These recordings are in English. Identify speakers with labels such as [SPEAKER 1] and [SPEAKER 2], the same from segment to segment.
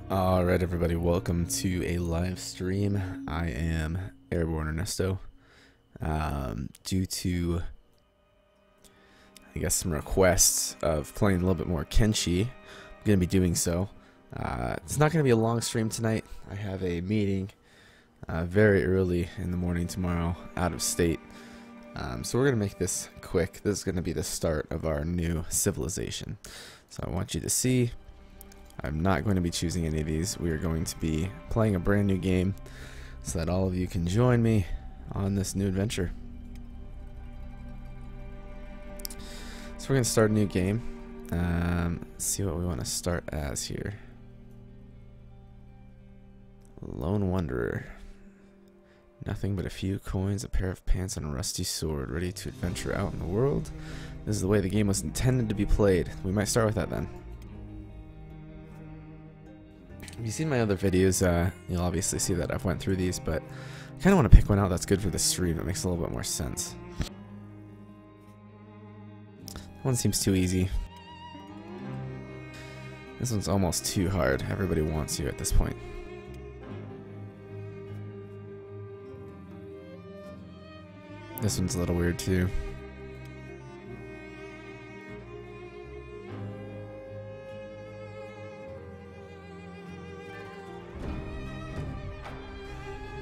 [SPEAKER 1] Alright everybody, welcome to a live stream. I am AirborneErnesto. Due to, I guess, some requests of playing a little bit more Kenshi, I'm going to be doing so. It's not going to be a long stream tonight. I have a meeting very early in the morning tomorrow, out of state. So we're going to make this quick. This is going to be the start of our new civilization. So I want you to see, I'm not going to be choosing any of these. We are going to be playing a brand new game so that all of you can join me on this new adventure. So we're going to start a new game. See what we want to start as here. Lone Wanderer. Nothing but a few coins, a pair of pants, and a rusty sword, ready to adventure out in the world. This is the way the game was intended to be played. We might start with that then. If you've seen my other videos, you'll obviously see that I've went through these, but I kind of want to pick one out that's good for the stream. It makes a little bit more sense. One seems too easy. This one's almost too hard. Everybody wants you at this point. This one's a little weird too.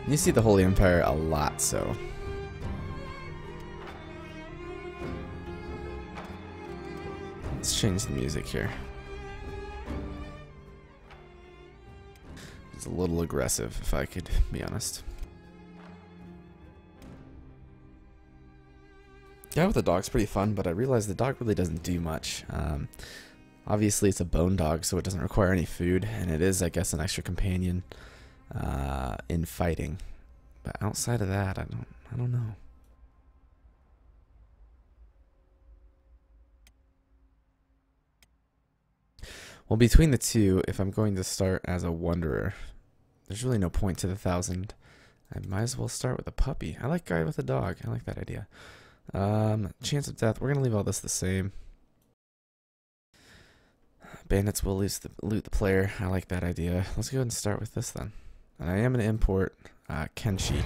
[SPEAKER 1] You see the Holy Empire a lot, so. Let's change the music here. It's a little aggressive, if I could be honest. Yeah, with the dog's pretty fun, but I realize the dog really doesn't do much. Obviously, it's a bone dog, so it doesn't require any food, and it is, I guess, an extra companion in fighting. But outside of that, I don't know. Well, between the two, if I'm going to start as a wanderer, there's really no point to the 1,000. I might as well start with a puppy. I like guy with a dog. I like that idea. Chance of death, we're gonna leave all this the same. Bandits will loot the player. I like that idea. Let's go ahead and start with this then. And I am going to import Kenshi,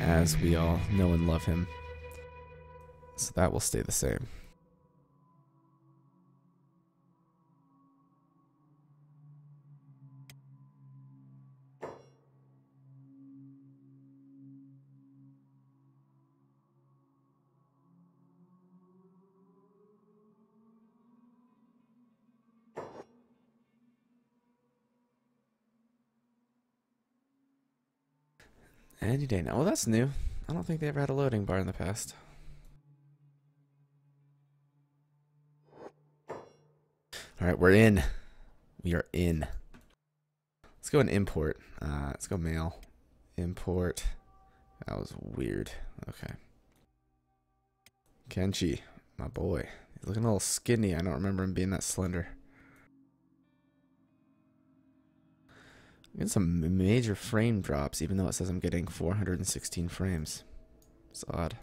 [SPEAKER 1] as we all know and love him. So that will stay the same. Any day now. Well, that's new. I don't think they ever had a loading bar in the past. Alright, we're in. We are in. Let's go and import. Let's go mail. Import. That was weird. Okay. Kenshi, my boy. He's looking a little skinny. I don't remember him being that slender. I'm getting some major frame drops, even though it says I'm getting 416 frames. It's odd.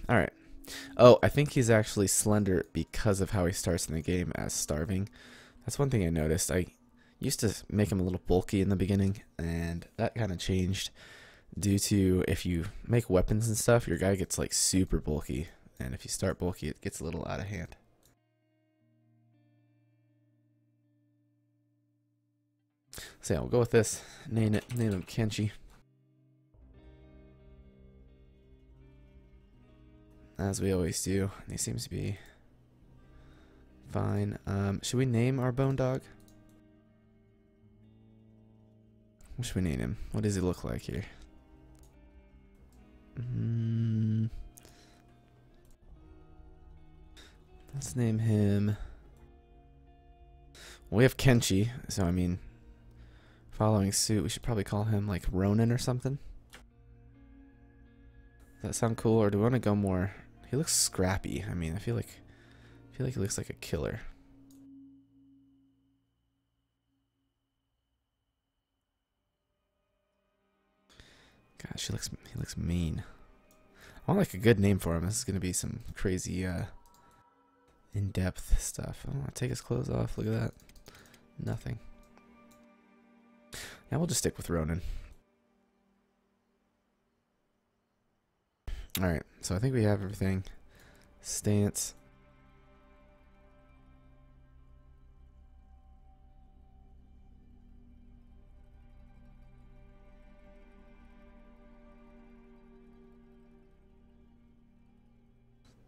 [SPEAKER 1] Alright. Oh, I think he's actually slender because of how he starts in the game as starving. That's one thing I noticed. I used to make him a little bulky in the beginning, and that kind of changed due to if you make weapons and stuff, your guy gets like super bulky. And if you start bulky, it gets a little out of hand. So yeah, we'll go with this. Name him Kenshi. As we always do. He seems to be fine. Should we name our bone dog? What should we name him? What does he look like here? Let's name him. Well, we have Kenshi, so I mean, following suit, we should probably call him like Ronin or something. Does that sound cool, or do we want to go more? He looks scrappy. I mean, I feel like he looks like a killer. Gosh, he looks mean. I want like a good name for him. This is gonna be some crazy in-depth stuff. Oh, take his clothes off. Look at that. Nothing. Yeah, we'll just stick with Ronin. Alright, so I think we have everything. Stance.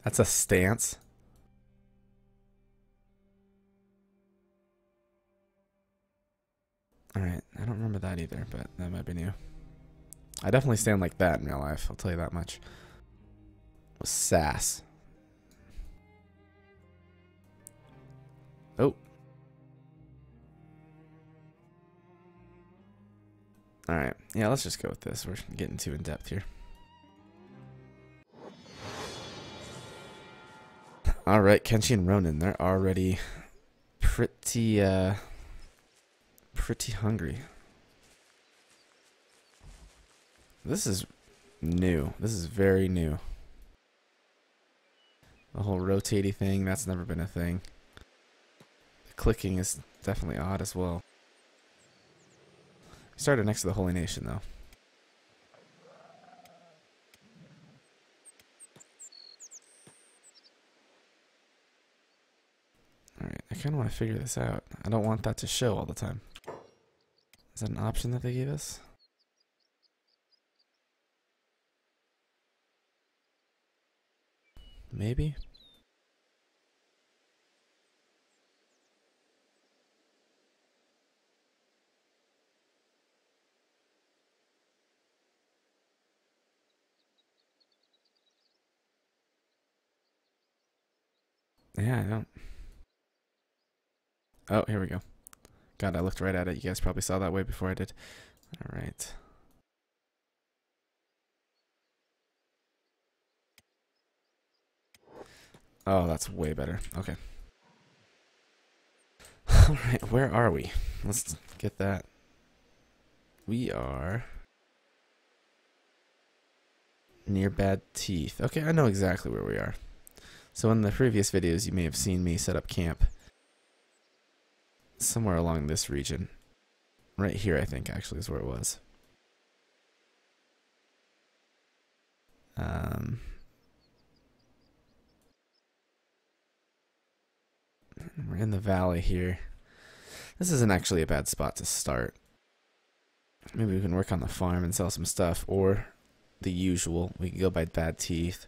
[SPEAKER 1] That's a stance. Alright, I don't remember that either, but that might be new. I definitely stand like that in real life, I'll tell you that much. With sass. Oh. Alright, yeah, let's just go with this. We're getting too in depth here. Alright, Kenshi and Ronin, they're already pretty hungry. This is new. This is very new. The whole rotatey thing, that's never been a thing. The clicking is definitely odd as well. We started next to the Holy Nation, though. Alright, I kind of want to figure this out. I don't want that to show all the time. Is that an option that they gave us? Maybe? Yeah, I don't. Oh, here we go. God, I looked right at it. You guys probably saw that way before I did. Alright. Oh, that's way better. Okay. Alright, where are we? Let's get that. We are near Bad Teeth. Okay, I know exactly where we are. So in the previous videos, you may have seen me set up camp somewhere along this region. Right here, I think, actually, is where it was. We're in the valley here. This isn't actually a bad spot to start. Maybe we can work on the farm and sell some stuff, or the usual. We can go by Bad Teeth,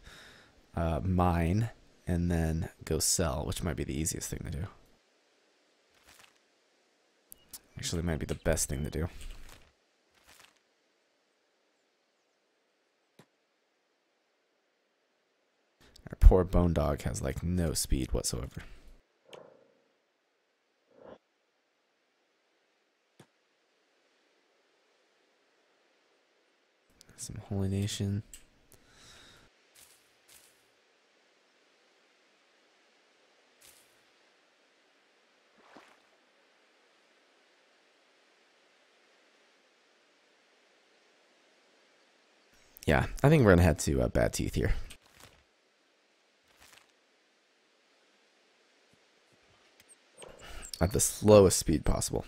[SPEAKER 1] mine, and then go sell, which might be the easiest thing to do. Actually, it might be the best thing to do. Our poor bone dog has like no speed whatsoever. Some Holy Nation. Yeah, I think we're gonna head to Bad Teeth here. At the slowest speed possible.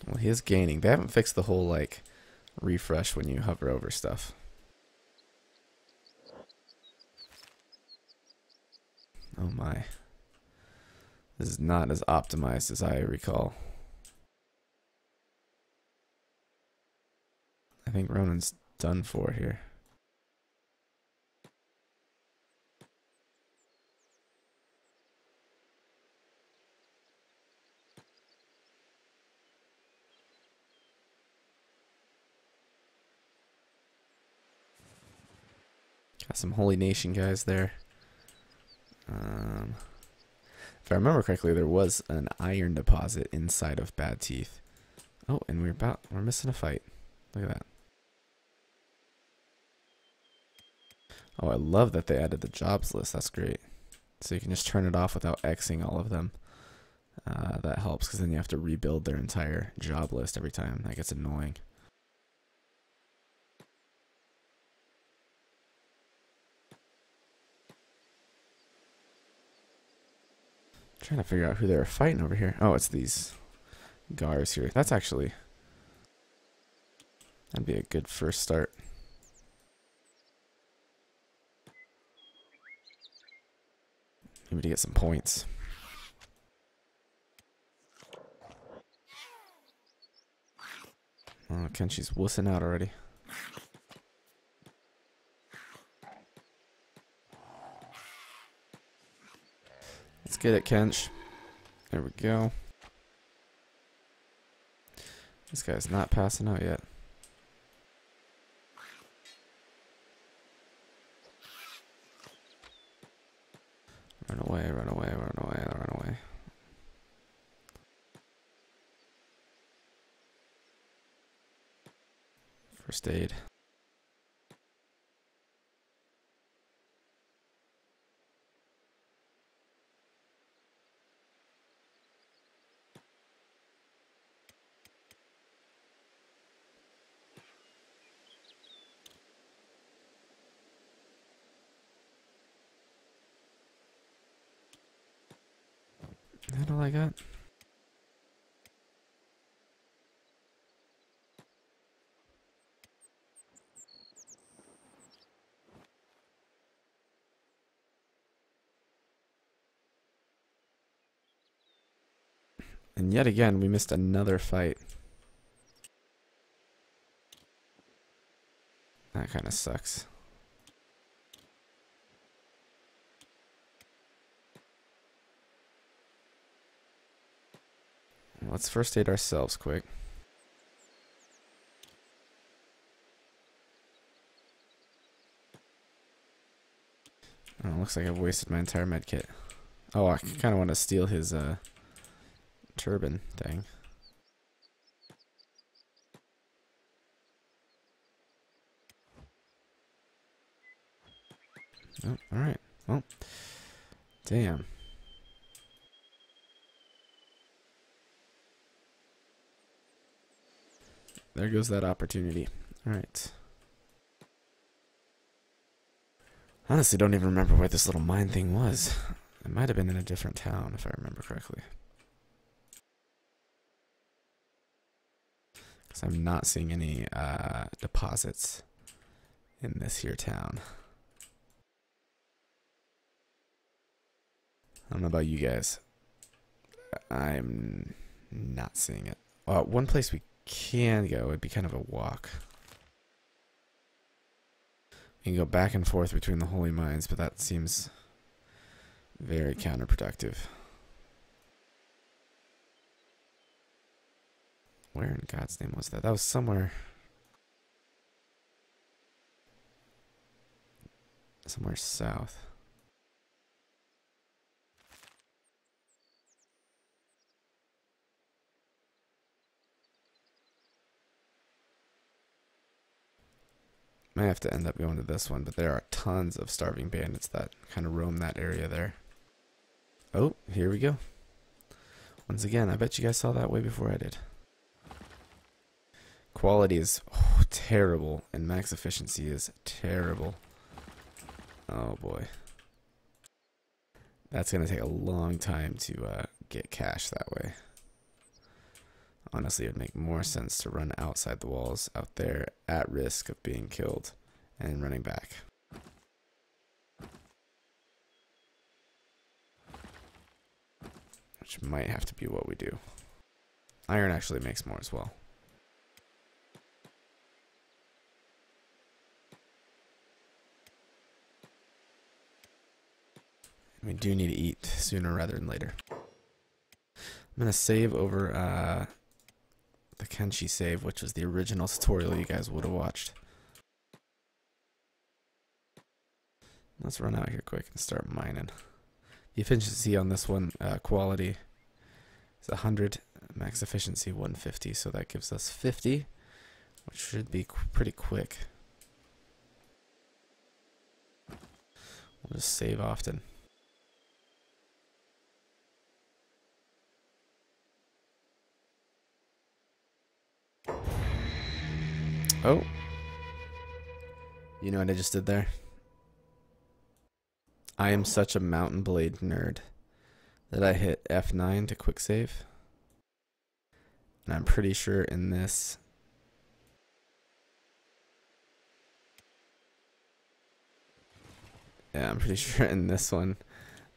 [SPEAKER 1] Well, he is gaining. They haven't fixed the whole, like, refresh when you hover over stuff. Oh my. This is not as optimized as I recall. I think Ronin's done for here. Got some Holy Nation guys there. If I remember correctly, there was an iron deposit inside of Bad Teeth. Oh, and we're missing a fight. Look at that. Oh, I love that they added the jobs list. That's great. So you can just turn it off without Xing all of them. That helps, because then you have to rebuild their entire job list every time. That gets annoying. Trying to figure out who they're fighting over here. Oh, it's these Gars here. That'd be a good first start. Maybe to get some points. Oh, Kenshi's wussing out already. Let's get it, Kensh. There we go. This guy's not passing out yet. Run away, run away, run away, run away. First aid. Is that all I got? And yet again, we missed another fight. That kind of sucks. Let's first aid ourselves quick. Oh, looks like I've wasted my entire med kit. Oh, I kind of want to steal his turban thing. Oh, alright. Well, damn. There goes that opportunity. Alright. Honestly, don't even remember where this little mine thing was. It might have been in a different town, if I remember correctly. Because I'm not seeing any deposits in this here town. I don't know about you guys. I'm not seeing it. One place we can go would be kind of a walk. You can go back and forth between the holy mines, but that seems very counterproductive. Where in God's name was that? That was somewhere south. Might have to end up going to this one, but there are tons of starving bandits that kind of roam that area there. Oh, here we go. Once again, I bet you guys saw that way before I did. Quality is terrible, and max efficiency is terrible. Oh boy. That's going to take a long time to get cash that way. Honestly, it would make more sense to run outside the walls out there at risk of being killed and running back. Which might have to be what we do. Iron actually makes more as well. We do need to eat sooner rather than later. I'm going to save over the Kenshi save, which was the original tutorial you guys would have watched. Let's run out here quick and start mining. The efficiency on this one, quality, is 100, max efficiency 150, so that gives us 50, which should be pretty quick. I'll just save often. Oh. You know what I just did there? I am such a Mountain Blade nerd that I hit F9 to quick save. And I'm pretty sure in this... Yeah, I'm pretty sure in this one,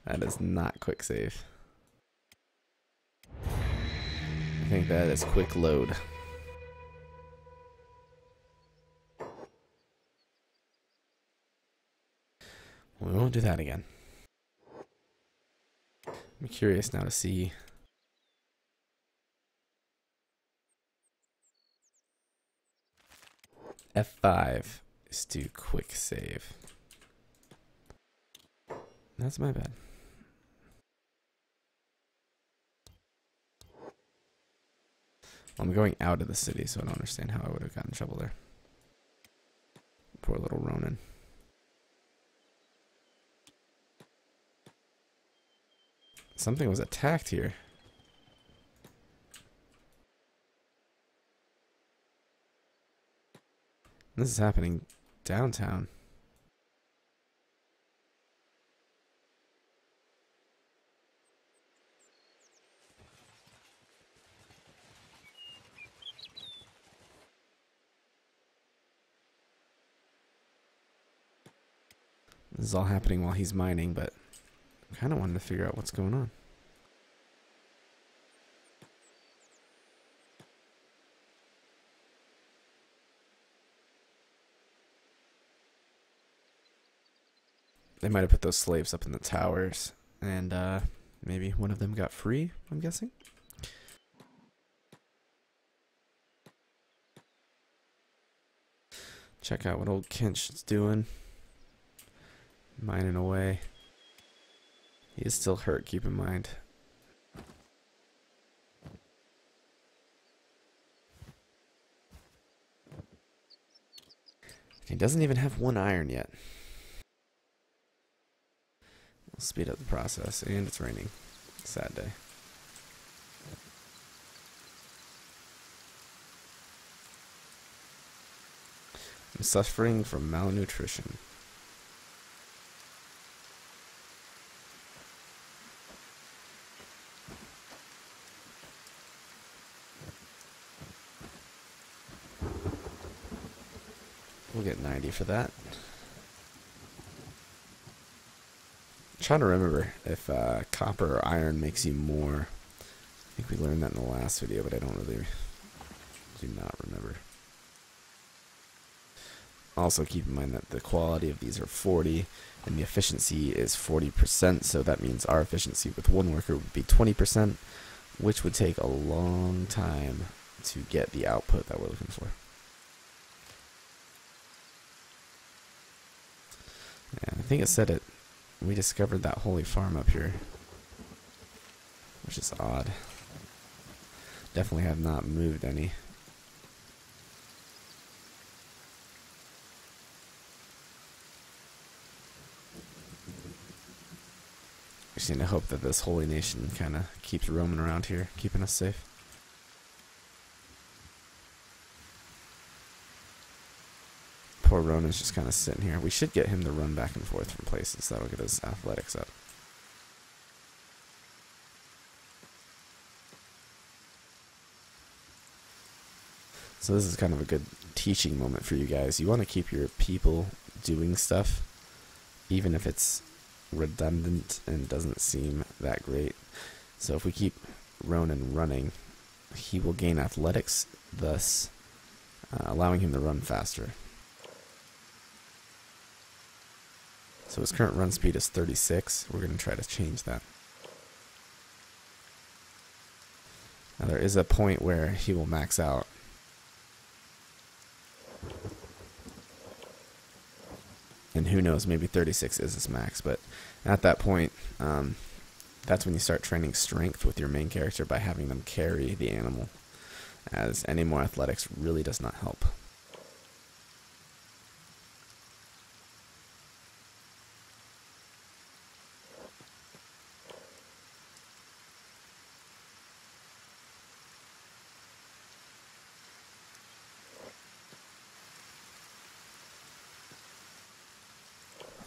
[SPEAKER 1] that is not quick save. I think that is quick load. We won't do that again. I'm curious now to see. F5 is to quick save. That's my bad. I'm going out of the city, so I don't understand how I would have gotten in trouble there. Poor little Ronin. Something was attacked here. This is happening downtown. This is all happening while he's mining, but I kind of wanted to figure out what's going on. They might have put those slaves up in the towers, and maybe one of them got free, I'm guessing. Check out what old Kensh's doing. Mining away. He is still hurt, keep in mind. He doesn't even have one iron yet. We'll speed up the process, and it's raining. Sad day. I'm suffering from malnutrition. We'll get 90 for that. I'm trying to remember if copper or iron makes you more. I think we learned that in the last video, but I do not remember. Also keep in mind that the quality of these are 40 and the efficiency is 40%, so that means our efficiency with one worker would be 20%, which would take a long time to get the output that we're looking for. Yeah, I think it said it. We discovered that holy farm up here, which is odd. Definitely have not moved any. We just need to hope that this holy nation kind of keeps roaming around here, keeping us safe. Poor Ronin's just kind of sitting here. We should get him to run back and forth from places. That'll get his athletics up. So this is kind of a good teaching moment for you guys. You want to keep your people doing stuff, even if it's redundant and doesn't seem that great. So if we keep Ronin running, he will gain athletics, thus allowing him to run faster. So his current run speed is 36. We're going to try to change that. Now there is a point where he will max out. And who knows, maybe 36 is his max, but at that point, that's when you start training strength with your main character by having them carry the animal, as any more athletics really does not help.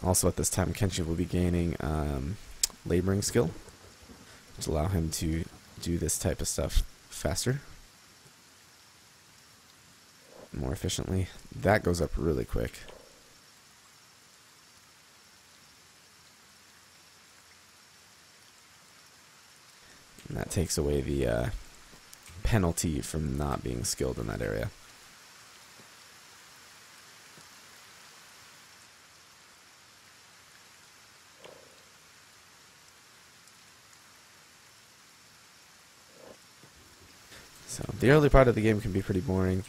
[SPEAKER 1] Also at this time, Kenshi will be gaining laboring skill, to allow him to do this type of stuff faster, more efficiently. That goes up really quick. And that takes away the penalty from not being skilled in that area. So the early part of the game can be pretty boring,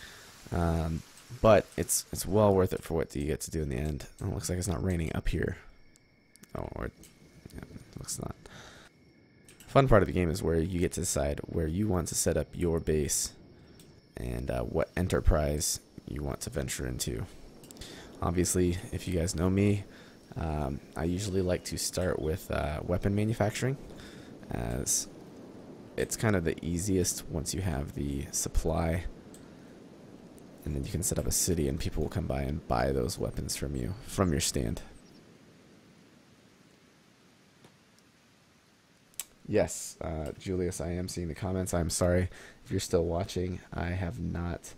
[SPEAKER 1] but it's well worth it for what you get to do in the end. Oh, it looks like it's not raining up here. Oh, or yeah, it looks not. Fun part of the game is where you get to decide where you want to set up your base and what enterprise you want to venture into. Obviously, if you guys know me, I usually like to start with weapon manufacturing, as it's kind of the easiest once you have the supply, and then you can set up a city and people will come by and buy those weapons from you from your stand. Yes, Julius, I am seeing the comments. I'm sorry if you're still watching. I have not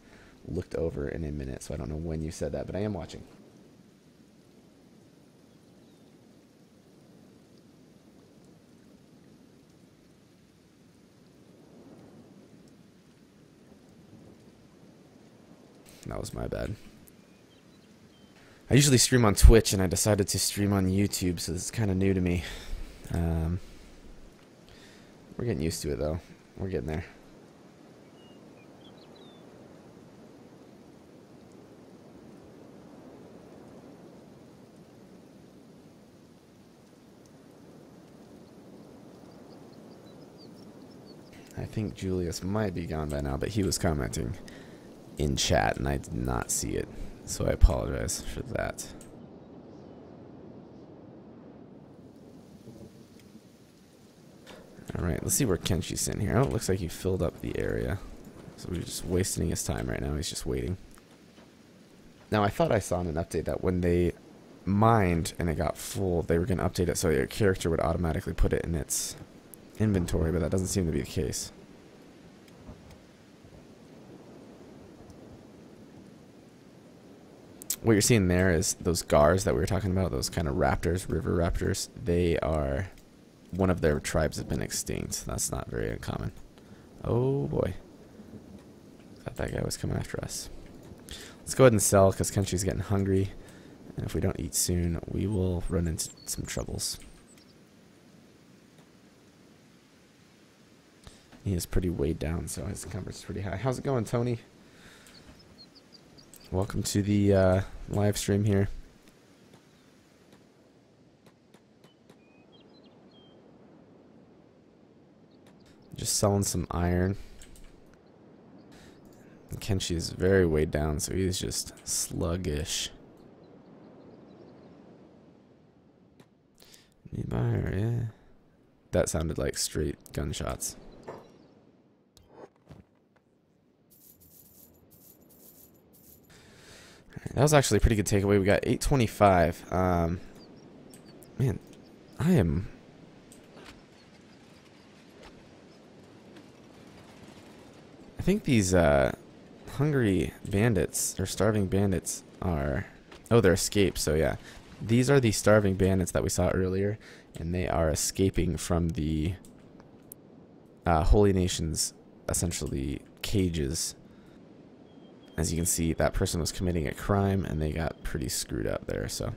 [SPEAKER 1] looked over in a minute, so I don't know when you said that, but I am watching. That was my bad. I usually stream on Twitch, and I decided to stream on YouTube, so this is kind of new to me. We're getting used to it, though. We're getting there. I think Julius might be gone by now, but he was commenting in chat, and I did not see it, so I apologize for that. Alright, let's see where Kenshi's in here. Oh, it looks like he filled up the area. So we're just wasting his time right now. He's just waiting. Now, I thought I saw in an update that when they mined and it got full, they were going to update it so your character would automatically put it in its inventory, but that doesn't seem to be the case. What you're seeing there is those gars that we were talking about, those kind of raptors, river raptors. They are... one of their tribes have been extinct. That's not very uncommon. Oh boy. Thought that guy was coming after us. Let's go ahead and sell because Kenshi's getting hungry. And if we don't eat soon, we will run into some troubles. He is pretty weighed down, so his encumbrance is pretty high. How's it going, Tony? Welcome to the live stream here. Just selling some iron. And Kenshi is very weighed down, so he's just sluggish. Need buyer, yeah. That sounded like straight gunshots. That was actually a pretty good takeaway. We got 825. Man, I think these hungry bandits or starving bandits are... oh, they're escaped. So yeah, these are the starving bandits that we saw earlier, and they are escaping from the Holy Nation's essentially cages. As you can see, that person was committing a crime, and they got pretty screwed up there. So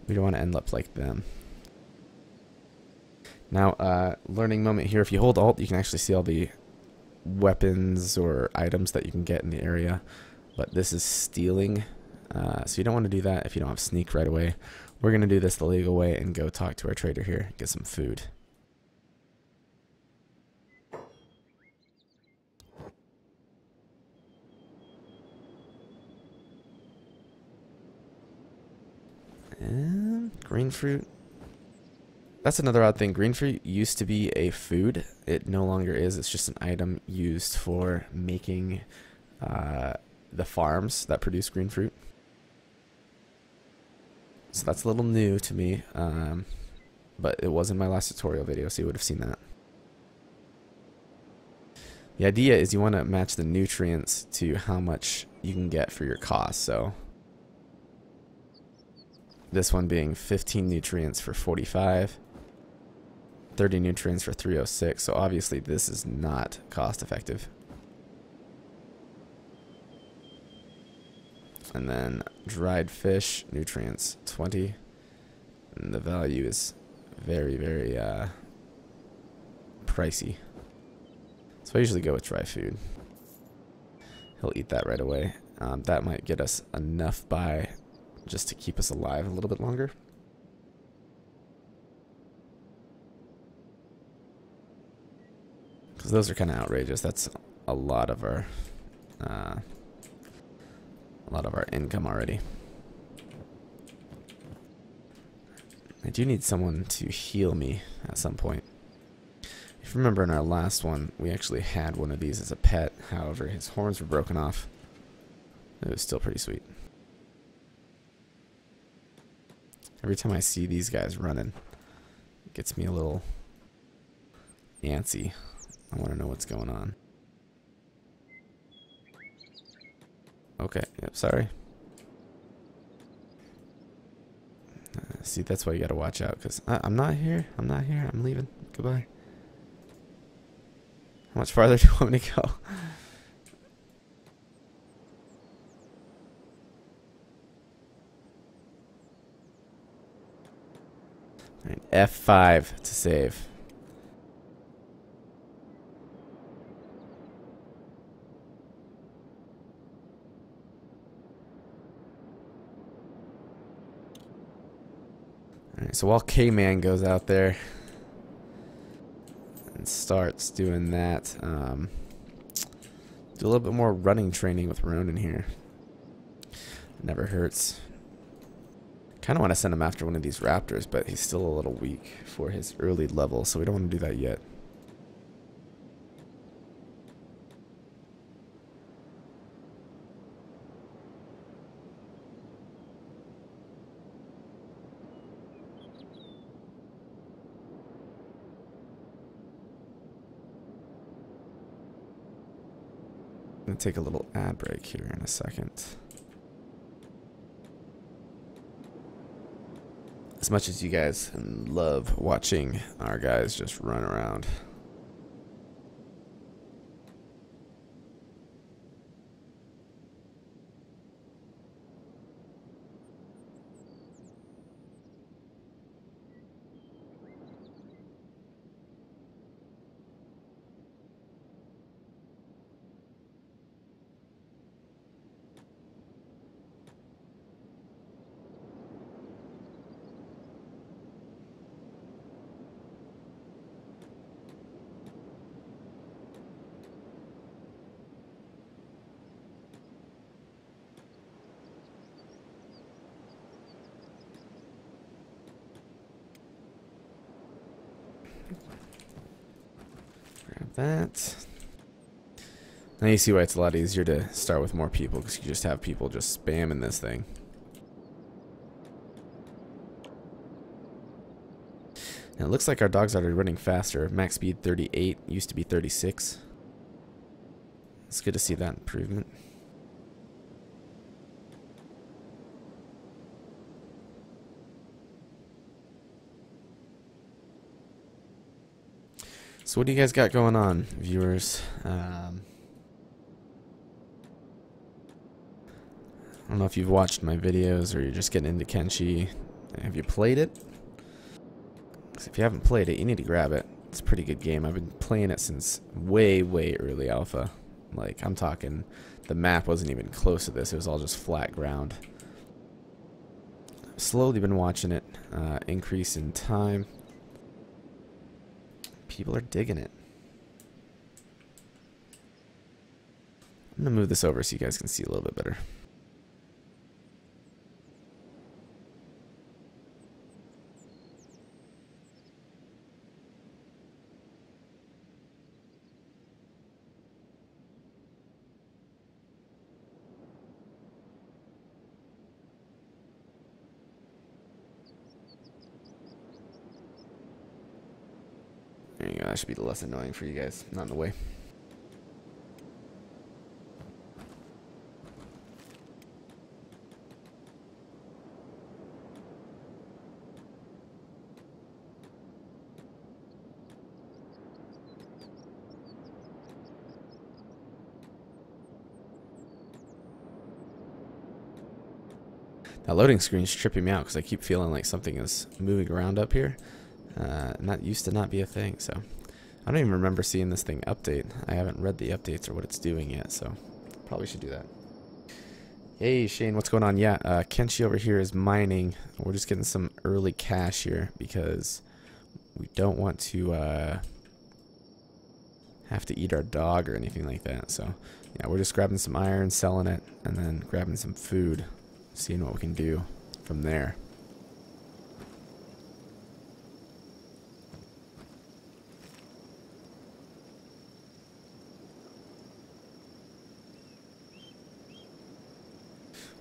[SPEAKER 1] we don't want to end up like them. Now, learning moment here. If you hold Alt, you can actually see all the weapons or items that you can get in the area, but this is stealing, so you don't want to do that if you don't have sneak right away. We're going to do this the legal way and go talk to our trader here, get some food. And green fruit. That's another odd thing. Green fruit used to be a food. It no longer is. It's just an item used for making the farms that produce green fruit. So that's a little new to me, but it was in my last tutorial video, so you would have seen that. The idea is you want to match the nutrients to how much you can get for your cost. So this one being 15 nutrients for 45, 30 nutrients for 306. So obviously this is not cost effective. And then dried fish, nutrients 20. And the value is very, very pricey. So I usually go with dry food. He'll eat that right away. That might get us enough by just to keep us alive a little bit longer. Because those are kind of outrageous. That's a lot of our income already. I do need someone to heal me at some point. If you remember in our last one, we actually had one of these as a pet. However, his horns were broken off. It was still pretty sweet. Every time I see these guys running, it gets me a little antsy. I want to know what's going on. Okay, yep, sorry. See, that's why you gotta watch out, because I'm not here. I'm not here. I'm leaving. Goodbye. How much farther do you want me to go? Alright, F5 to save. Alright, so while K-Man goes out there and starts doing that, do a little bit more running training with Ronan here. It never hurts. Kind of want to send him after one of these raptors, but he's still a little weak for his early level, so we don't want to do that yet. I'm going to take a little ad break here in a second. As much as you guys love watching our guys just run around. Grab that. Now you see why it's a lot easier to start with more people, because you just have people just spamming this thing. And it looks like our dog's already running faster. Max speed 38, used to be 36. It's good to see that improvement. So what do you guys got going on, viewers? I don't know if you've watched my videos or you're just getting into Kenshi. Have you played it? 'Cause if you haven't played it, you need to grab it. It's a pretty good game. I've been playing it since way, way early alpha. Like, I'm talking, the map wasn't even close to this. It was all just flat ground. I've slowly been watching it increase in time. People are digging it. I'm gonna move this over so you guys can see a little bit better. That should be less annoying for you guys. Not in the way. That loading screen's tripping me out because I keep feeling like something is moving around up here. And that used to not be a thing, so I don't even remember seeing this thing update. I haven't read the updates or what it's doing yet, so probably should do that. Hey Shane, what's going on? Yeah, Kenshi over here is mining. We're just getting some early cash here because we don't want to have to eat our dog or anything like that. So yeah, we're just grabbing some iron, selling it, and then grabbing some food, seeing what we can do from there.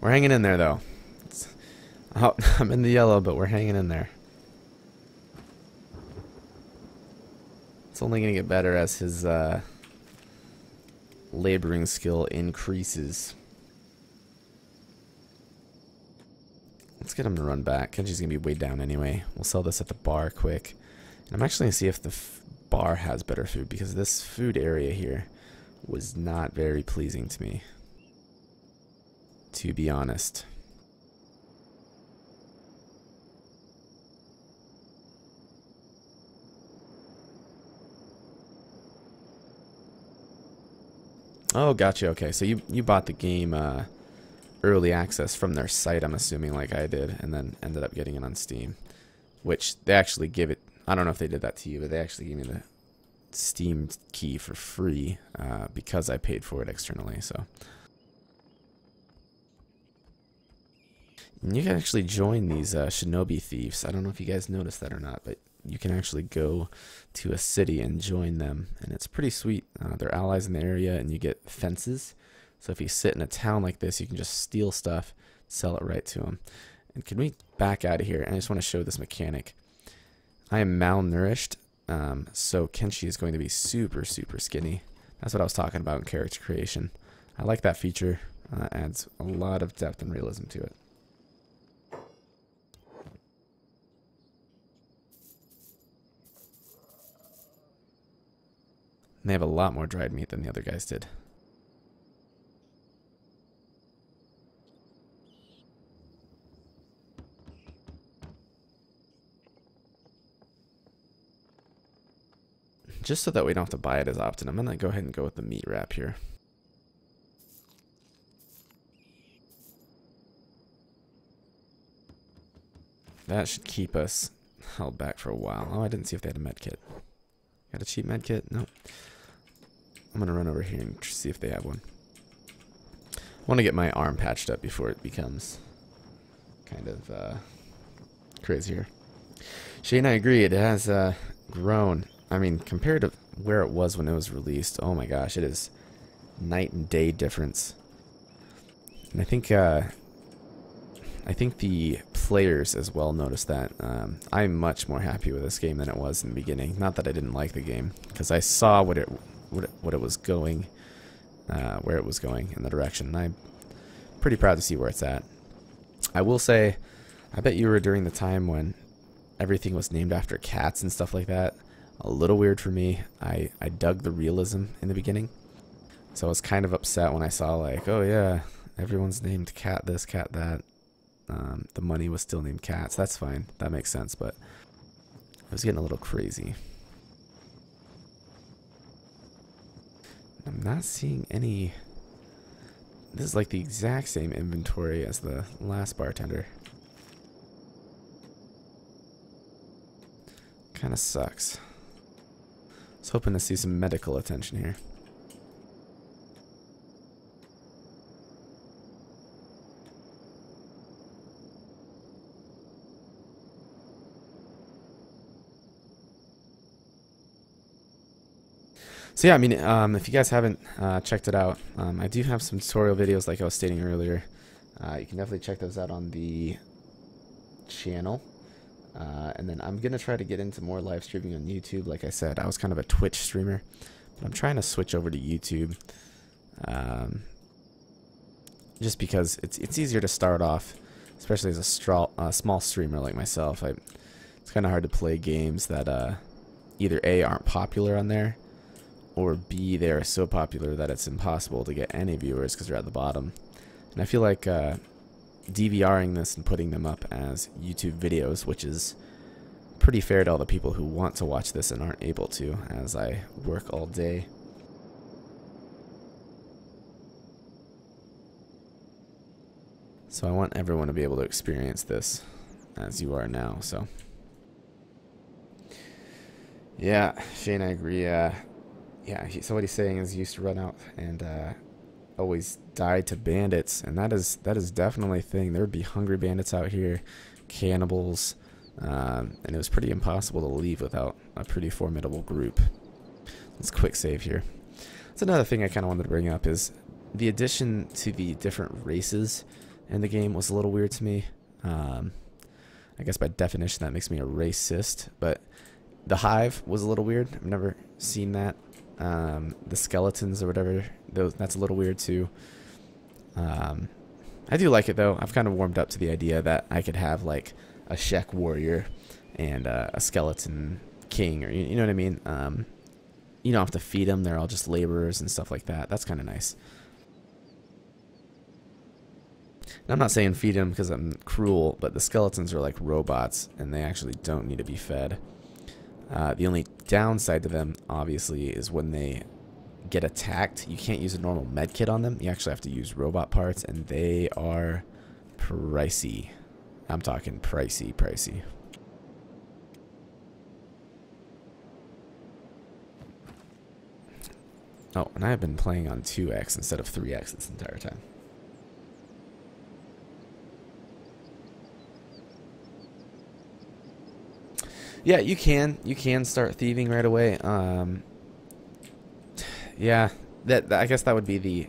[SPEAKER 1] We're hanging in there, though. I'm in the yellow, but we're hanging in there. It's only going to get better as his laboring skill increases. Let's get him to run back. Kenji's going to be way down anyway. We'll sell this at the bar quick. And I'm actually going to see if the bar has better food, because this food area here was not very pleasing to me, to be honest. Oh, gotcha. Okay, so you bought the game early access from their site, I'm assuming, like I did, and then ended up getting it on Steam, which they actually give it. I don't know if they did that to you, but they actually gave me the Steam key for free because I paid for it externally. So. And you can actually join these shinobi thieves. I don't know if you guys noticed that or not, but you can actually go to a city and join them, and it's pretty sweet. They're allies in the area, and you get fences. So if you sit in a town like this, you can just steal stuff, sell it right to them. And can we back out of here? And I just want to show this mechanic. I am malnourished, so Kenshi is going to be super, super skinny. That's what I was talking about in character creation. I like that feature. Adds a lot of depth and realism to it. And they have a lot more dried meat than the other guys did. Just so that we don't have to buy it as often, I'm going to go ahead and go with the meat wrap here. That should keep us held back for a while. Oh, I didn't see if they had a med kit. Got a cheap med kit? No. I'm going to run over here and see if they have one. I want to get my arm patched up before it becomes kind of crazier. Shane, I agree. It has grown. I mean, compared to where it was when it was released, oh my gosh, it is night and day difference. And I think the players as well noticed that. I'm much more happy with this game than it was in the beginning. Not that I didn't like the game, because I saw what it was going, where it was going in the direction. And I'm pretty proud to see where it's at. I will say, I bet you were during the time when everything was named after cats and stuff like that. A little weird for me. I dug the realism in the beginning, so I was kind of upset when I saw, like, oh yeah, everyone's named cat this, cat that. The money was still named cats. That's fine. That makes sense, but it was getting a little crazy. I'm not seeing any. This is like the exact same inventory as the last bartender. Kind of sucks. I was hoping to see some medical attention here. So yeah, I mean, if you guys haven't checked it out, I do have some tutorial videos like I was stating earlier. You can definitely check those out on the channel. And then I'm going to try to get into more live streaming on YouTube. Like I said, I was kind of a Twitch streamer, but I'm trying to switch over to YouTube. Just because it's easier to start off, especially as a small streamer like myself. It's kind of hard to play games that either A, aren't popular on there, or B, they are so popular that it's impossible to get any viewers because they're at the bottom. And I feel like DVRing this and putting them up as YouTube videos, which is pretty fair to all the people who want to watch this and aren't able to, as I work all day. So I want everyone to be able to experience this as you are now. So yeah, Shane, I agree. Yeah, so what he's saying is he used to run out and always died to bandits, and that is definitely a thing. There would be hungry bandits out here, cannibals, and it was pretty impossible to leave without a pretty formidable group. Let's quick save here. That's another thing I kind of wanted to bring up, is the addition to the different races in the game was a little weird to me. I guess by definition that makes me a racist, but the hive was a little weird. I've never seen that. The skeletons or whatever, that's a little weird too. I do like it though. I've kind of warmed up to the idea that I could have like a Shek warrior and a skeleton king, or you know what I mean. You don't have to feed them; they're all just laborers and stuff like that. That's kind of nice. And I'm not saying feed them because I'm cruel, but the skeletons are like robots and they actually don't need to be fed. The only downside to them, obviously, is when they get attacked, you can't use a normal med kit on them. You actually have to use robot parts, and they are pricey. I'm talking pricey. Oh, and I have been playing on 2x instead of 3x this entire time. Yeah, you can start thieving right away. Yeah, I guess that would be the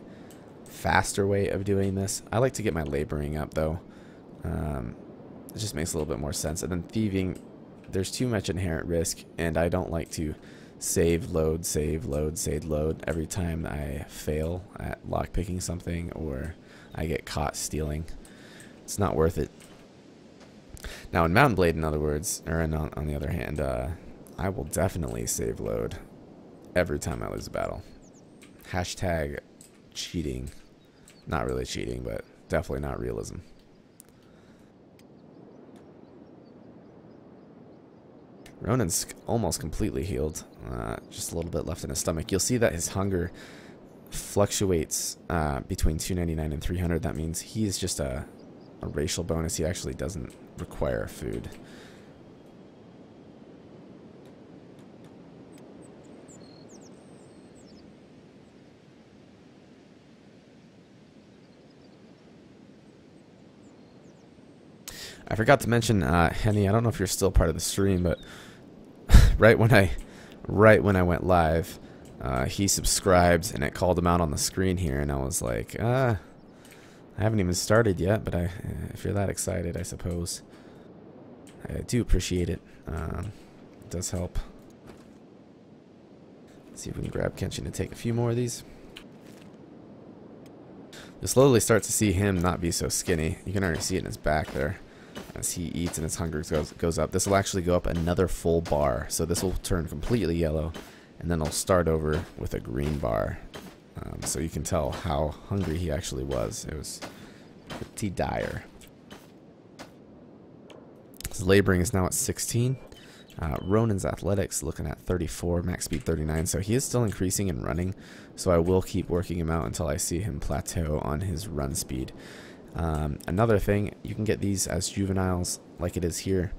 [SPEAKER 1] faster way of doing this. I like to get my laboring up though. It just makes a little bit more sense. And then thieving, there's too much inherent risk, and I don't like to save load every time I fail at lockpicking something or I get caught stealing. It's not worth it. Now in Mountain Blade, in other words, or on the other hand, I will definitely save load every time I lose a battle. Hashtag cheating. Not really cheating, but definitely not realism. Ronan's almost completely healed. Just a little bit left in his stomach. You'll see that his hunger fluctuates between 299 and 300. That means he's just a racial bonus. He actually doesn't require food. I forgot to mention, Henny, I don't know if you're still part of the stream, but right when I went live, he subscribed and it called him out on the screen here, and I was like, I haven't even started yet, but if you're that excited, I suppose I do appreciate it. It does help. Let's see if we can grab Kenshi to take a few more of these. You'll slowly start to see him not be so skinny. You can already see it in his back there. As he eats and his hunger goes up. This will actually go up another full bar. So this will turn completely yellow, and then it'll start over with a green bar. So you can tell how hungry he actually was. It was pretty dire. His laboring is now at 16. Ronan's athletics looking at 34, max speed 39. So he is still increasing in running. So I will keep working him out until I see him plateau on his run speed. Another thing, you can get these as juveniles like it is here.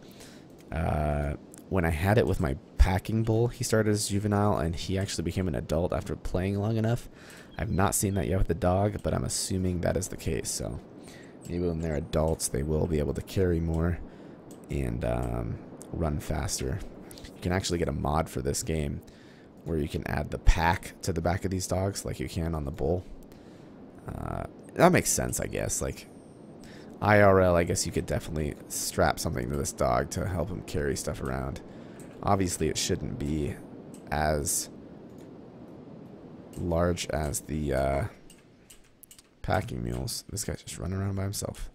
[SPEAKER 1] When I had it with my packing bull, he started as juvenile and he actually became an adult after playing long enough. I've not seen that yet with the dog, but I'm assuming that is the case. So maybe when they're adults, they will be able to carry more and run faster. You can actually get a mod for this game where you can add the pack to the back of these dogs like you can on the bull. That makes sense, I guess. Like, IRL, I guess you could definitely strap something to this dog to help him carry stuff around. Obviously, it shouldn't be as large as the packing mules. This guy's just running around by himself.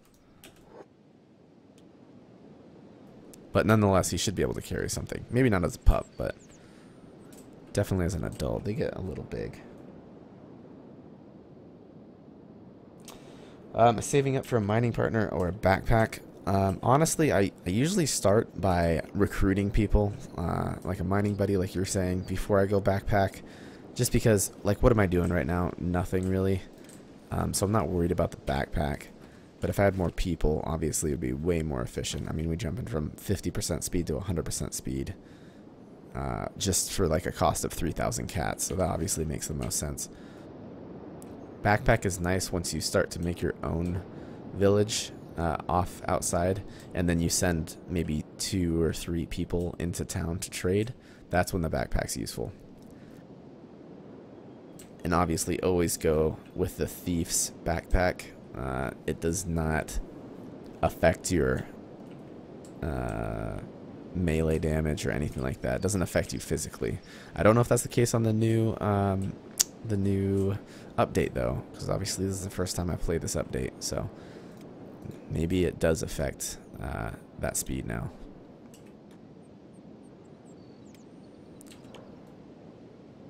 [SPEAKER 1] But nonetheless, he should be able to carry something. Maybe not as a pup, but definitely as an adult. They get a little big. Saving up for a mining partner or a backpack. Honestly, I usually start by recruiting people, like a mining buddy, like you were saying, before I go backpack. Just because, like, what am I doing right now? Nothing really. So I'm not worried about the backpack. But if I had more people, obviously it would be way more efficient. I mean, we jumping from 50% speed to 100% speed. Just for like a cost of 3,000 cats. So that obviously makes the most sense. Backpack is nice once you start to make your own village off outside. And then you send maybe 2 or 3 people into town to trade. That's when the backpack's useful. And obviously always go with the thief's backpack. It does not affect your melee damage or anything like that. It doesn't affect you physically. I don't know if that's the case on the new update though, because obviously this is the first time I played this update, so maybe it does affect that speed now.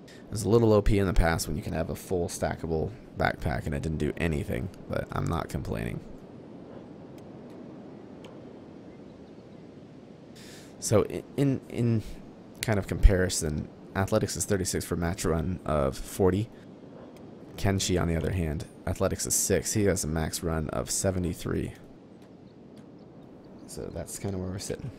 [SPEAKER 1] It was a little OP in the past when you can have a full stackable backpack and it didn't do anything, but I'm not complaining. So in kind of comparison, athletics is 36 for match run of 40. Kenshi, on the other hand, athletics is 6. He has a max run of 73. So that's kind of where we're sitting.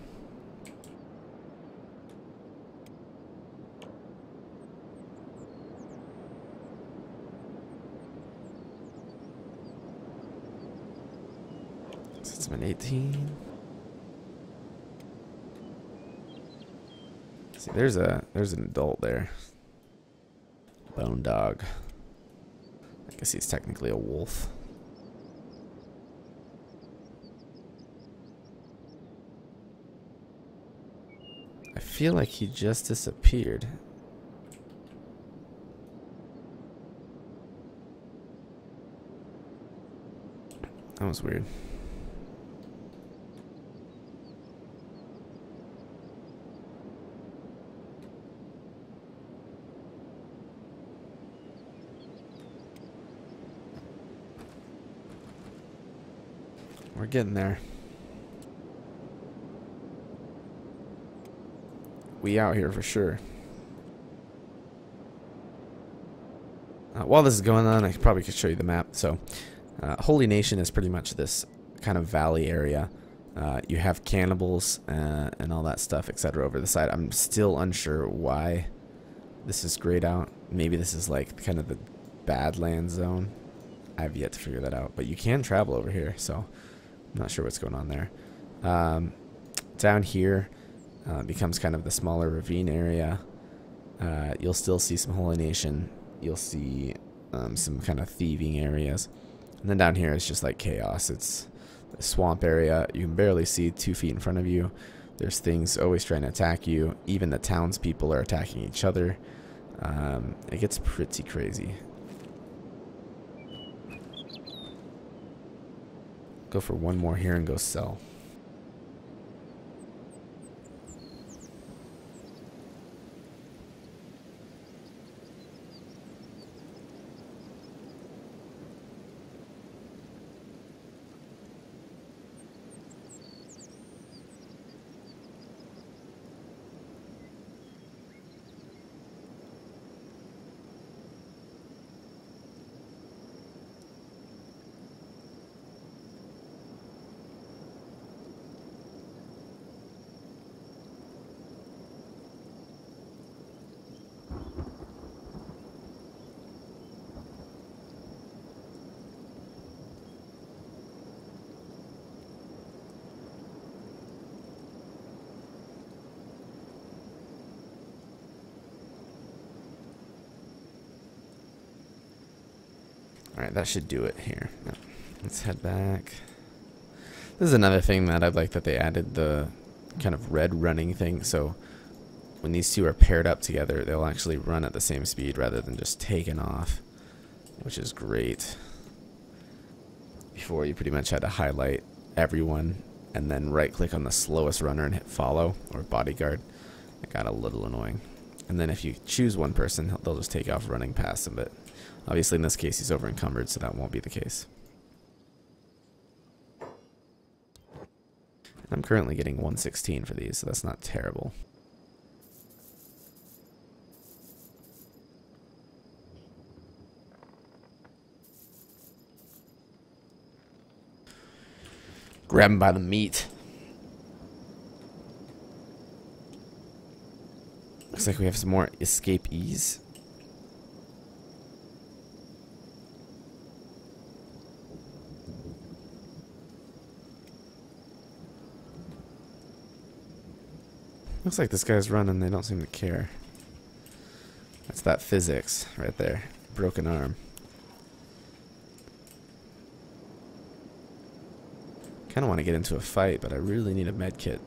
[SPEAKER 1] It's been 18. See, there's an adult there. Bone dog. I guess he's technically a wolf. I feel like he just disappeared. That was weird. We're getting there. We out here for sure. While this is going on, I probably could show you the map. So, Holy Nation is pretty much this kind of valley area. You have cannibals and all that stuff, etc. over the side. I'm still unsure why this is grayed out. Maybe this is like kind of the Badlands zone. I have yet to figure that out. But you can travel over here, so I'm not sure what's going on there. Down here becomes kind of the smaller ravine area. You'll still see some Holy Nation. You'll see some kind of thieving areas. And then down here it's just like chaos. It's a swamp area. You can barely see 2 feet in front of you. There's things always trying to attack you. Even the townspeople are attacking each other. It gets pretty crazy. Go for one more here and go sell. Alright, that should do it here. Let's head back. This is another thing that I like, that they added the kind of red running thing. So when these two are paired up together, they'll actually run at the same speed rather than just taking off, which is great. Before, you pretty much had to highlight everyone and then right click on the slowest runner and hit follow or bodyguard. It got a little annoying. And then if you choose one person, they'll just take off running past him, but obviously in this case he's over encumbered, so that won't be the case. I'm currently getting 116 for these, so that's not terrible. Grab him by the meat. Looks like we have some more escapees. Looks like this guy's running, they don't seem to care. That's that physics right there. Broken arm. Kinda want to get into a fight, but I really need a med kit.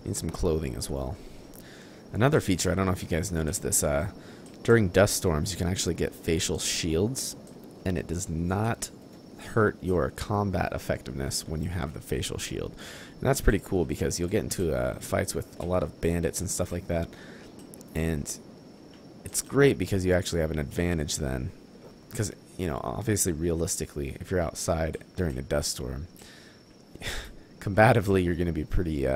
[SPEAKER 1] Need some clothing as well. Another feature, I don't know if you guys noticed this, during dust storms you can actually get facial shields, and it does not hurt your combat effectiveness when you have the facial shield. And that's pretty cool because you'll get into fights with a lot of bandits and stuff like that, and it's great because you actually have an advantage then, because, you know, obviously realistically if you're outside during a dust storm, combatively you're going to be pretty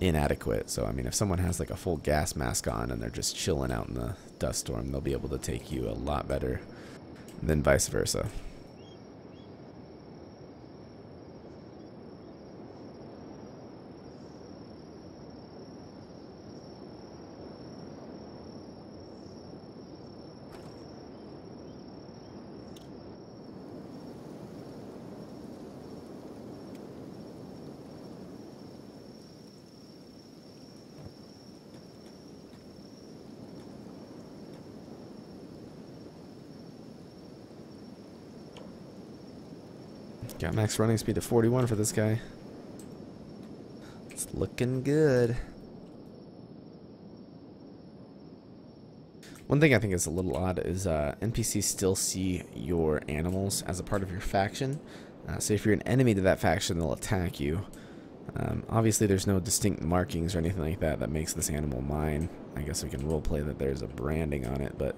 [SPEAKER 1] inadequate. So I mean, if someone has like a full gas mask on and they're just chilling out in the dust storm, they'll be able to take you a lot better than vice versa. Got max running speed of 41 for this guy. It's looking good. One thing I think is a little odd is NPCs still see your animals as a part of your faction. So if you're an enemy to that faction, they'll attack you. Obviously there's no distinct markings or anything like that that makes this animal mine. I guess we can roleplay that there's a branding on it, but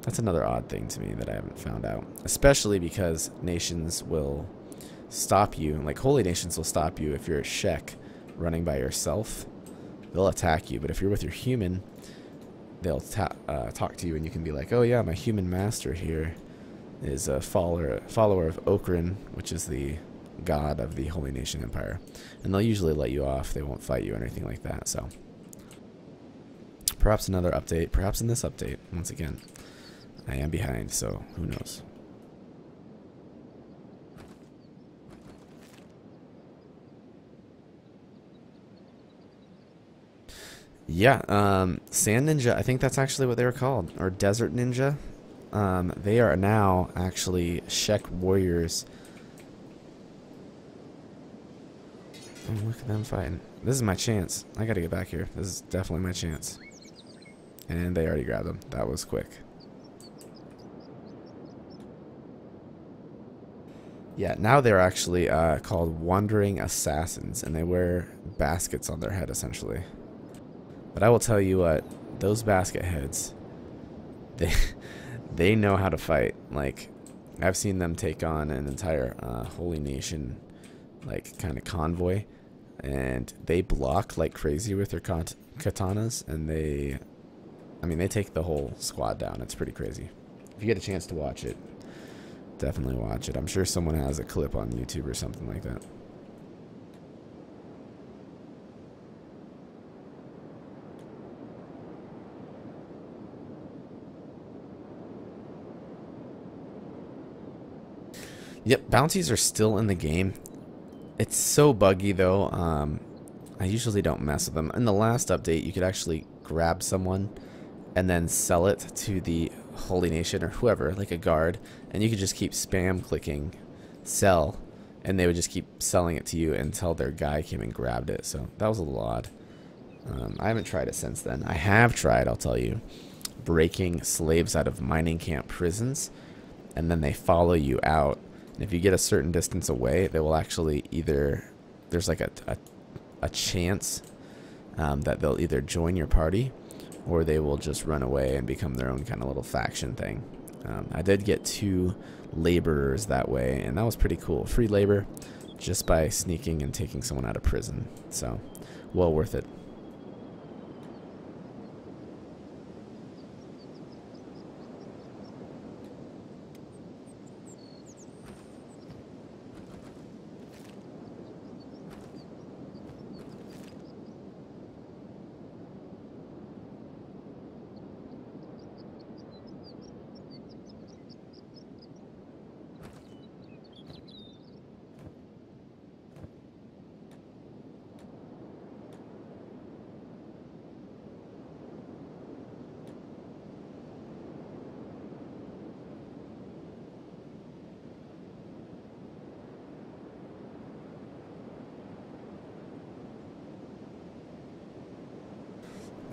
[SPEAKER 1] that's another odd thing to me that I haven't found out. Especially because nations will stop you, like holy nations will stop you if you're a Shek running by yourself. They'll attack you, but if you're with your human, they'll talk to you, and you can be like, oh yeah, my human master here is a follower of Okrin, which is the god of the Holy Nation Empire, and they'll usually let you off. They won't fight you or anything like that. So perhaps another update, perhaps in this update. Once again, I am behind, so who knows. Yeah, Sand Ninja, I think that's actually what they were called, or Desert Ninja. They are now actually Shek warriors. Oh, look at them fighting. This is my chance. I gotta get back here. This is definitely my chance. And they already grabbed them. That was quick. Yeah, now they're actually called Wandering Assassins, and they wear baskets on their head, essentially. But I will tell you what, those basket heads, they know how to fight. Like, I've seen them take on an entire Holy Nation, like, kind of convoy, and they block like crazy with their katanas, and they take the whole squad down. It's pretty crazy. If you get a chance to watch it, definitely watch it. I'm sure someone has a clip on YouTube or something like that. Yep, bounties are still in the game. It's so buggy though. I usually don't mess with them. In the last update, you could actually grab someone and then sell it to the Holy Nation or whoever, like a guard, and you could just keep spam clicking sell, and they would just keep selling it to you until their guy came and grabbed it. So that was a little odd. I haven't tried it since then. I have tried, I'll tell you, breaking slaves out of mining camp prisons, and then they follow you out. And if you get a certain distance away, they will actually either, there's like a chance that they'll either join your party or they will just run away and become their own kind of little faction thing. I did get 2 laborers that way, and that was pretty cool. Free labor just by sneaking and taking someone out of prison. So, well worth it.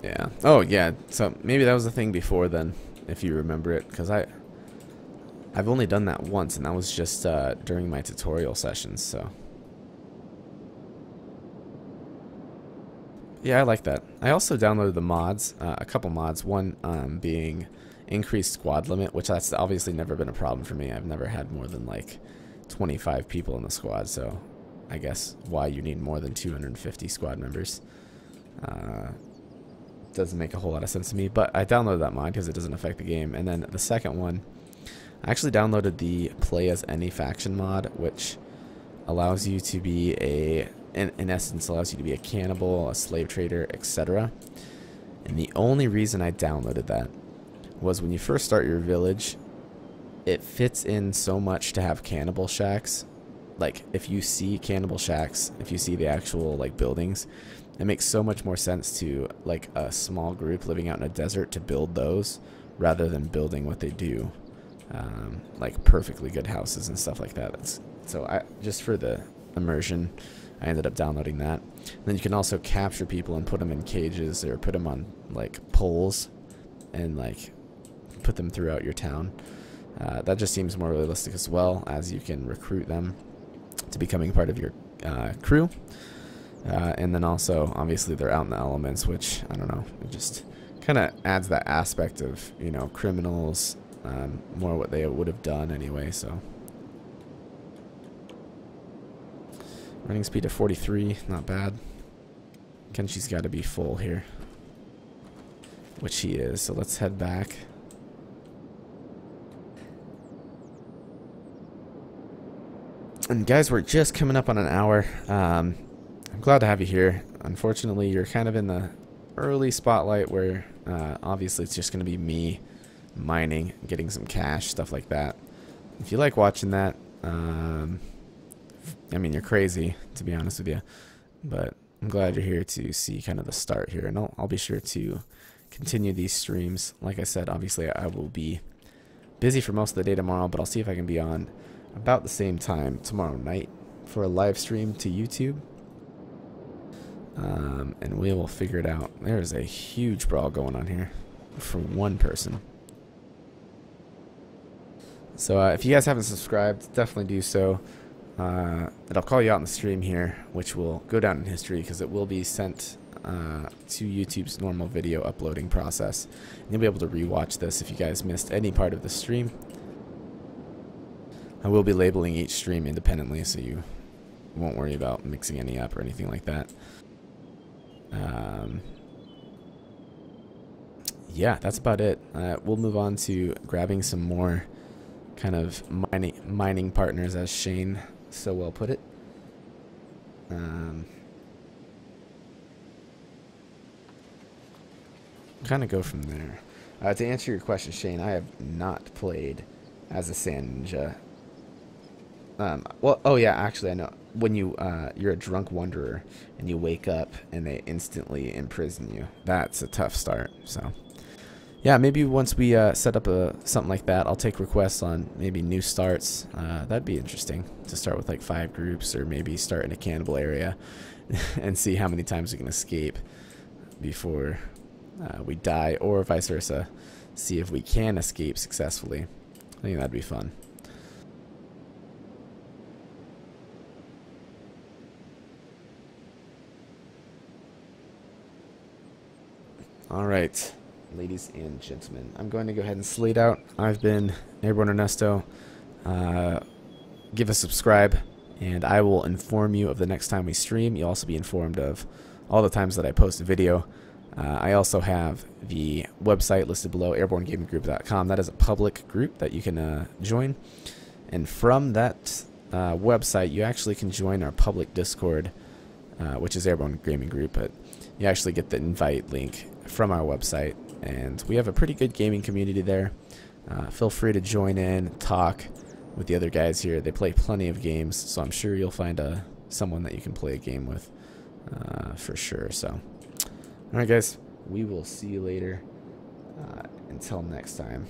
[SPEAKER 1] Yeah. Oh, yeah. So maybe that was the thing before then, if you remember it, because I've only done that once, and that was just during my tutorial sessions. So yeah, I like that. I also downloaded the mods, a couple mods. One being increased squad limit, which that's obviously never been a problem for me. I've never had more than like 25 people in the squad, so I guess why you need more than 250 squad members. Doesn't make a whole lot of sense to me, but I downloaded that mod because it doesn't affect the game. And then the second one, I actually downloaded the play as any faction mod, which allows you to be in essence allows you to be a cannibal, a slave trader, etc. And the only reason I downloaded that was when you first start your village, it fits in so much to have cannibal shacks. Like if you see cannibal shacks, if you see the actual like buildings, it makes so much more sense to like a small group living out in a desert to build those rather than building what they do, like perfectly good houses and stuff like that. So I just for the immersion, I ended up downloading that. And then you can also capture people and put them in cages or put them on like poles and like put them throughout your town. That just seems more realistic as well, as you can recruit them to becoming part of your crew. And then also, obviously, they're out in the elements, which, I don't know, it just kind of adds that aspect of, you know, criminals, more what they would have done anyway, so. Running speed of 43, not bad. Kenshi's got to be full here, which he is, so let's head back. And guys, we're just coming up on an hour. I'm glad to have you here. Unfortunately, you're kind of in the early spotlight where obviously it's just going to be me mining, getting some cash, stuff like that. If you like watching that, I mean, you're crazy, to be honest with you. But I'm glad you're here to see kind of the start here. And I'll be sure to continue these streams. Like I said, obviously I will be busy for most of the day tomorrow, but I'll see if I can be on about the same time tomorrow night for a live stream to YouTube. And we will figure it out. There's a huge brawl going on here for one person. So if you guys haven't subscribed, definitely do so. And I'll call you out in the stream here, which will go down in history because it will be sent to YouTube's normal video uploading process. And you'll be able to rewatch this if you guys missed any part of the stream. I will be labeling each stream independently, so you won't worry about mixing any up or anything like that. Yeah, that's about it. We'll move on to grabbing some more kind of mining partners, as Shane so well put it. Kind of go from there. To answer your question, Shane, I have not played as a Sand Ninja. Well, oh yeah, actually I know. when you're a drunk wanderer and you wake up and they instantly imprison you. That's a tough start. So yeah, maybe once we set up something like that, I'll take requests on maybe new starts. That'd be interesting to start with like 5 groups, or maybe start in a cannibal area and see how many times we can escape before we die, or vice versa. See if we can escape successfully. I think that'd be fun. Alright, ladies and gentlemen, I'm going to go ahead and slate out. I've been AirborneErnesto. Give a subscribe, and I will inform you of the next time we stream. You'll also be informed of all the times that I post a video. I also have the website listed below, airbornegaminggroup.com. That is a public group that you can join. And from that website, you actually can join our public Discord, which is Airborne Gaming Group. But you actually get the invite link from our website. And we have a pretty good gaming community there. Feel free to join in, talk with the other guys here. They play plenty of games, so I'm sure you'll find someone that you can play a game with for sure. So, all right, guys, we will see you later. Until next time.